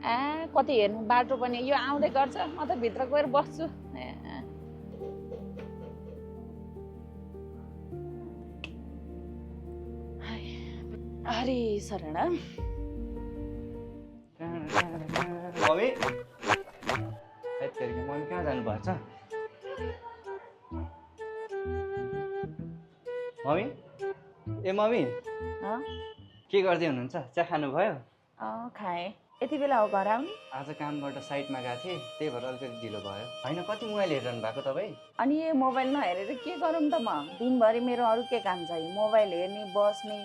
कति हेर्नु बाटो पनि यो आउँदै गर्छ म त भित्र गएर बस्छु हरि शरण मम्मी मम्मी कहाँ जानुभएको छ मम्मी ए मम्मी के गर्दै हुनुहुन्छ चिया खानुभयो खाएँ यति बेला हो घर आउने आज कामबाट साइडमा गएको थिएँ त्यही भएर अलिकति ढिलो भयो होइन कति मोबाइल हेरिरहनु भएको तपाईँ अनि यो मोबाइल नहेरेर के गरौँ त म दिनभरि मेरो अरू के काम छ मोबाइल हेर्ने बस्ने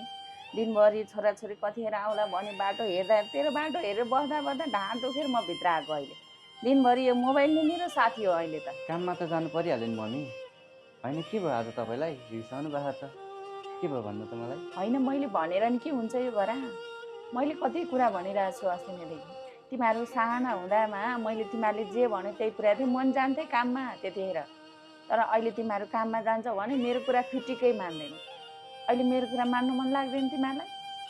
दिनभरि छोराछोरी कतिखेर आउला भने बाटो हेर्दा तेरो बाटो हेरेर बस्दा बस्दा ढाड दुखेर म भित्र आएको अहिले दिनभरि यो मोबाइल नै मेरो साथी हो अहिले त काममा त जानु परिहाल्यो नि मम्मी होइन के भयो आज तपाईँलाई रिसाउनु भएको छ के भयो भन्नु त मलाई होइन मैले भनेर नि के हुन्छ यो घर मैले कति कुरा भनिरहेको छु अस्तिदेखि तिमीहरू साना हुँदामा मैले तिमीहरूले जे भन्यो त्यही पुऱ्याएको थिएँ मन जान्थेँ काममा त्यतिखेर तर अहिले तिमीहरू काममा जान्छ भने मेरो कुरा फिटिकै मान्दैन अहिले मेरो कुरा मान्नु मन लाग्दैन तिमीहरूलाई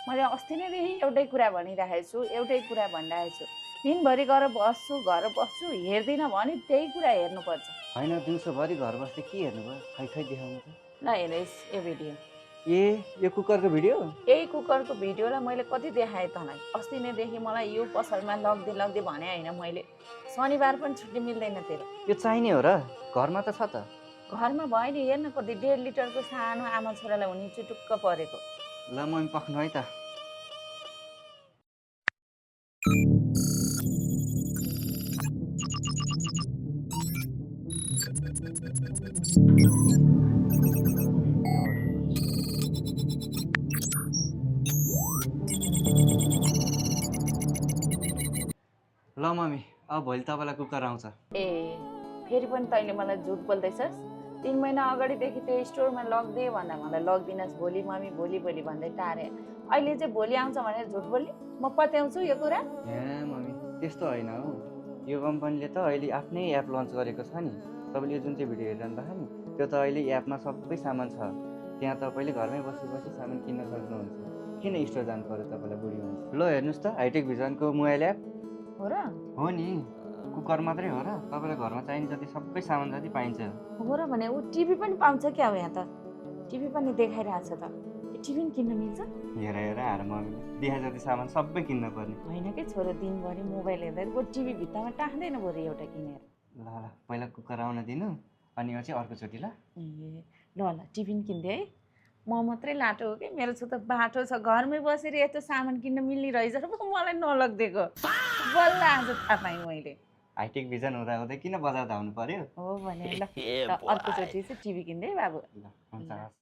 मैले अस्ति नैदेखि एउटै कुरा भनिरहेको छु एउटै कुरा भनिरहेको छु दिनभरि गएर बस्छु घर बस्छु हेर्दिनँ भने त्यही कुरा हेर्नुपर्छ होइन दिउँसोभरि घर बस्दै के हेर्नुभयो खै खै देखाउनु त ल हेरेस् यो भिडियो यो कुकरको भिडियो यही कुकरको भिडियोलाई मैले कति देखाएँ तँलाई अस्ति नैदेखि मलाई यो पसलमा लग्दै भने होइन मैले शनिबार पनि छुट्टी मिल्दैन तेरो यो चाहिने हो र घरमा त छ त घरमा भयो नि हेर्न कति 1.5 लिटरको सानो आमा छोरालाई हुने चुटुक्क परेको ल मम्मी पक्नु है त ल मम्मी अब भोलि तपाईँलाई कुकर आउँछ ए फेरि पनि तैँले मलाई झुट बोल्दैछस् 3 महिना अगाडिदेखि त्यो स्टोरमा लग्दे भन्दा मलाई लग्दिनस् भोलि मम्मी भोलि भोलि भन्दै टारे अहिले चाहिँ भोलि आउँछ भनेर झुट बोल्ने म पत्याउँछु यो कुरा ए मम्मी त्यस्तो होइन हौ यो कम्पनीले त अहिले आफ्नै एप लन्च गरेको छ नि तपाईँले यो जुन चाहिँ भिडियो हेरिरहनु भएको नि त्यो त अहिले एपमा सबै सामान छ त्यहाँ तपाईँले घरमै बसी बसी सामान किन्न सक्नुहुन्छ किन स्टोर जानु पर्यो तपाईँलाई बुढी मान्छे ल हेर्नुहोस् त हाइटेक भिजनको मोबाइल एप हो र हो नि कुकर मात्रै हो र तपाईँलाई घरमा चाहिने जति सबै सामान जति पाइन्छ हो र भने ऊ टिभी पनि पाउँछ क्या हो यहाँ त टिभी पनि देखाइरहेछ त टिभी पनि किन्न मिल्छ हेर हेर हार मम्मी देखा जति सामान सबै किन्न पर्ने होइन कि छोरो दिनभरि मोबाइल हेर्दा को टिभी भित्तामा टाँख्दैन बरु एउटा किनेर ल ल पहिला कुकर आउन दिनु अनि यो चाहिँ अर्कोचोटि ल ए ल ल टिभी पनि किनिदिए है म मात्रै लाटो हो कि मेरो त बाटो छ घरमै बसेर यस्तो सामान किन्न मिल्ने रहेछ र मलाई नलगिदिएको बल्ल आज थाहा पाएँ मैले हाइटेक भिजन हुँदा हुँदै किन बजार धाउनु पर्यो हो भने ल अर्कोचोटि चाहिँ टिभी किन्दै बाबु ल हुन्छ